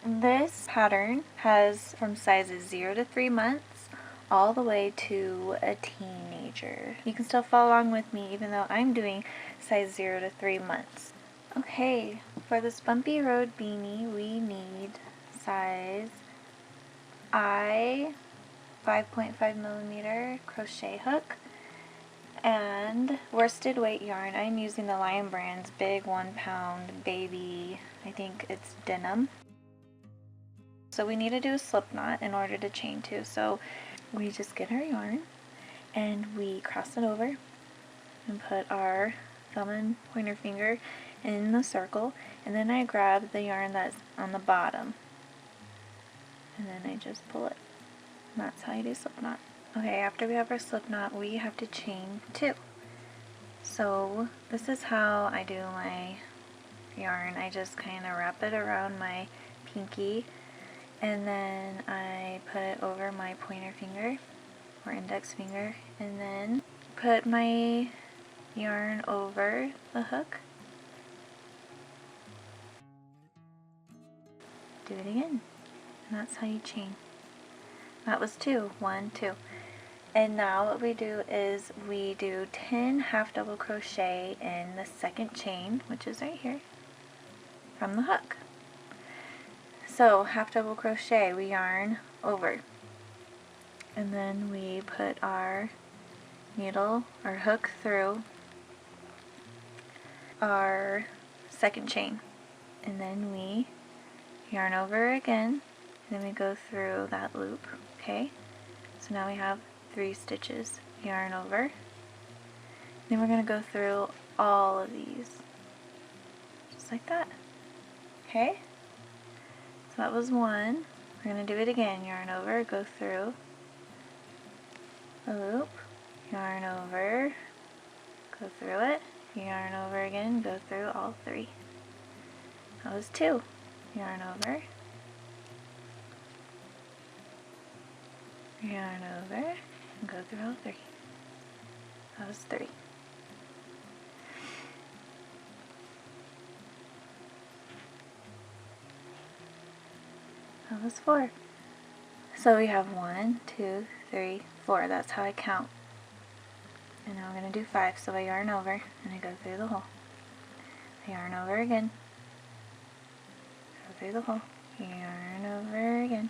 This pattern has from sizes 0 to 3 months all the way to a teenager. You can still follow along with me even though I'm doing size 0 to 3 months. Okay, for this bumpy road beanie we need size I 5.5 millimeter crochet hook and worsted weight yarn. I'm using the Lion Brand's big 1 pound baby, I think it's denim. So we need to do a slip knot in order to chain to. So we just get our yarn and we cross it over and put our thumb and pointer finger in the circle, and then I grab the yarn that's on the bottom and then I just pull it. And that's how you do slip knot. Okay, after we have our slip knot, we have to chain 2. So this is how I do my yarn. I just kind of wrap it around my pinky and then I put it over my pointer finger or index finger and then put my yarn over the hook. Do it again. And that's how you chain. That was 2. 1, 2. And now what we do is we do 10 half double crochet in the second chain, which is right here, from the hook. So half double crochet, we yarn over, and then we put our needle or hook through our second chain, and then we yarn over again, and then we go through that loop. Okay, so now we have 3 stitches. Yarn over, then we're going to go through all of these just like that. Okay, so that was 1. We're going to do it again. Yarn over, go through the loop, yarn over, go through it, yarn over again, go through all 3. That was 2. Yarn over, yarn over, and go through all 3. That was 3. That was 4. So we have 1, 2, 3, 4. That's how I count. And now I'm going to do 5. So I yarn over and I go through the hole. I yarn over again. Go through the hole. Yarn over again.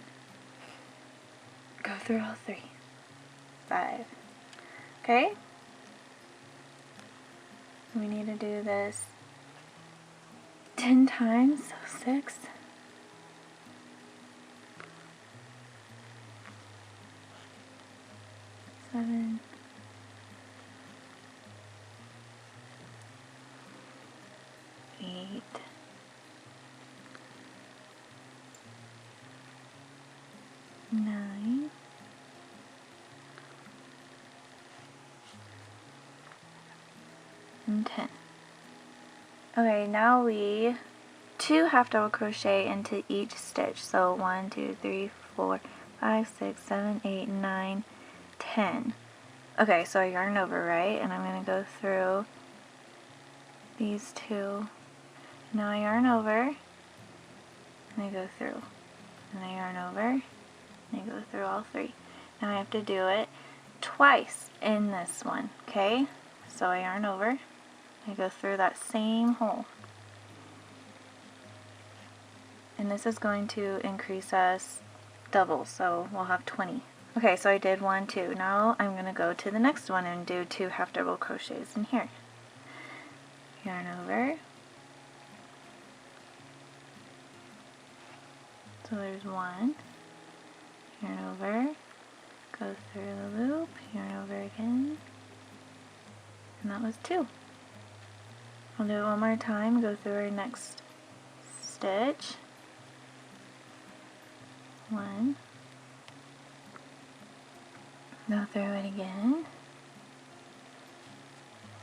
Go through all 3. 5. Okay? We need to do this 10 times, so 6. 7. 8. 9. And 10. Okay, now we 2 half double crochet into each stitch. So 1, 2, 3, 4, 5, 6, 7, 8, 9, 10. Okay, so I yarn over, right? And I'm going to go through these 2. Now I yarn over, and I go through. And I yarn over, and I go through all 3. Now I have to do it twice in this one, okay? So I yarn over, I go through that same hole. And this is going to increase us double, so we'll have 20. Okay, so I did 1, 2. Now I'm going to go to the next one and do 2 half double crochets in here. Yarn over. So there's 1. Yarn over. Go through the loop. Yarn over again. And that was 2. I'll do it one more time. Go through our next stitch. 1. Go through it again.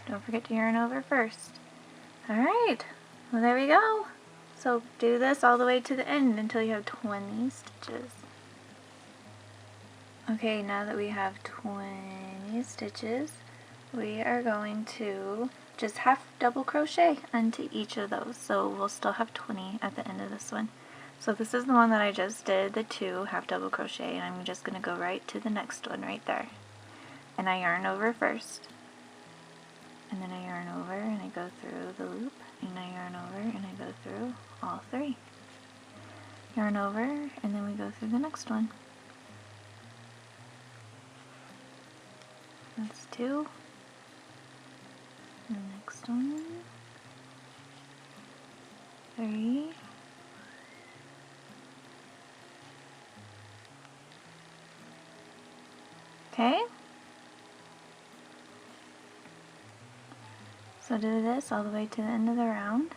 Don't forget to yarn over first. Alright, well there we go. So do this all the way to the end until you have 20 stitches. Okay, now that we have 20 stitches, we are going to just half double crochet onto each of those. So we'll still have 20 at the end of this one. So this is the one that I just did, the 2 half double crochet, and I'm just going to go right to the next one right there. And I yarn over first, and then I yarn over and I go through the loop, and I yarn over and I go through all 3. Yarn over, and then we go through the next one. That's 2. The next one, 3. Okay? So do this all the way to the end of the round.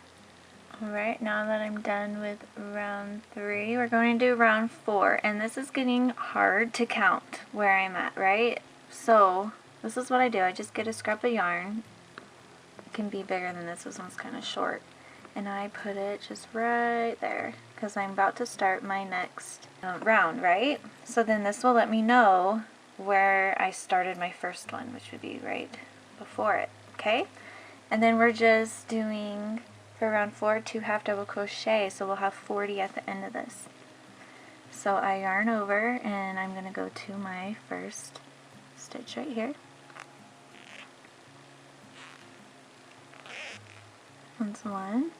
Alright, now that I'm done with round 3, we're going to do round 4. And this is getting hard to count where I'm at, right? So, this is what I do. I just get a scrap of yarn. It can be bigger than this. This one's kind of short. And I put it just right there, because I'm about to start my next round, right? So then this will let me know where I started my first one, which would be right before it, okay? And then we're just doing, for round 4, 2 half double crochet, so we'll have 40 at the end of this. So I yarn over, and I'm going to go to my first stitch right here. That's 1,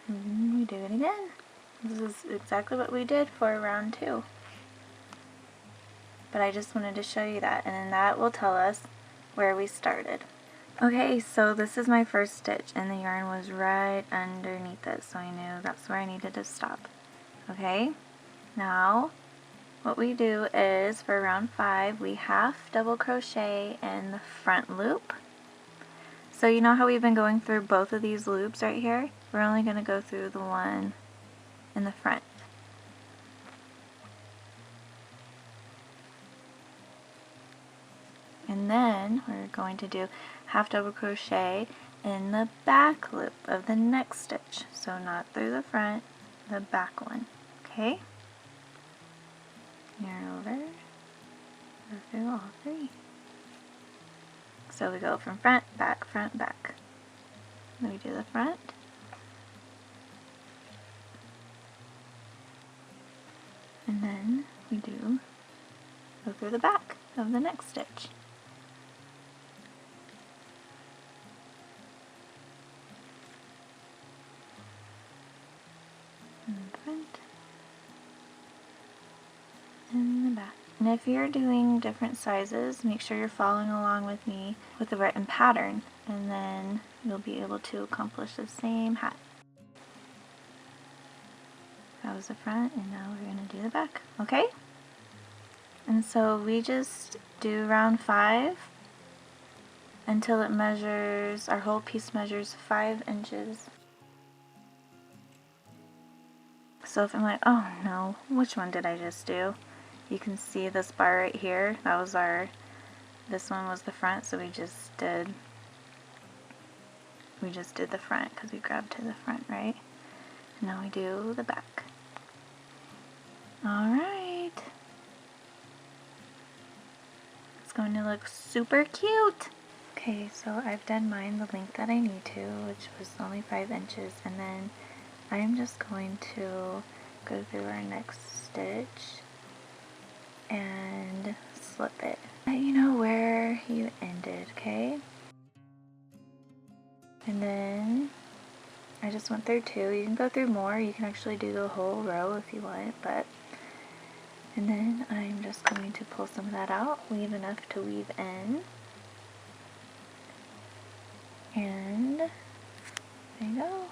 and then we do it again. This is exactly what we did for round 2. But I just wanted to show you that, and then that will tell us where we started. Okay, so this is my first stitch, and the yarn was right underneath it, so I knew that's where I needed to stop. Okay, now what we do is for round 5, we half double crochet in the front loop. So you know how we've been going through both of these loops right here? We're only going to go through the one in the front. And then we're going to do half double crochet in the back loop of the next stitch. So not through the front, the back one. Okay? Yarn over, go through all 3. So we go from front, back, front, back. Then we do the front. And then we do go through the back of the next stitch. In the front and the back. And if you're doing different sizes, make sure you're following along with me with the written pattern, and then you'll be able to accomplish the same hat. That was the front, and now we're going to do the back, okay? And so we just do round 5 until it measures, our whole piece measures 5 inches. So if I'm like, oh no, which one did I just do? You can see this bar right here. That was this one was the front, so we just did the front because we grabbed to the front, right? And now we do the back. Alright. It's going to look super cute. Okay, so I've done mine the length that I need to, which was only 5 inches, and then I'm just going to go through our next stitch and slip it. Let you know where you ended, okay? And then I just went through 2. You can go through more. You can actually do the whole row if you want, but and then I'm just going to pull some of that out, leave enough to weave in, and there you go.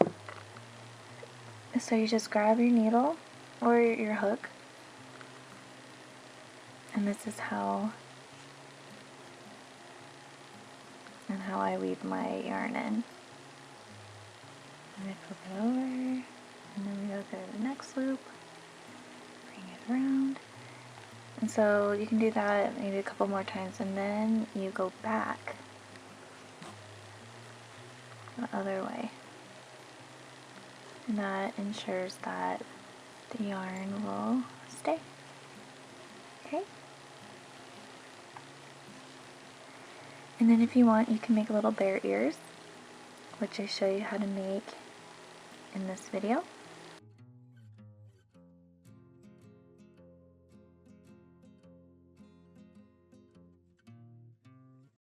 So you just grab your needle or your hook, and this is how I weave my yarn in. And I flip it over, and then we go through the next loop, bring it around. And so you can do that maybe a couple more times, and then you go back the other way. And that ensures that the yarn will stay. Okay? And then if you want, you can make little bear ears, which I show you how to make in this video.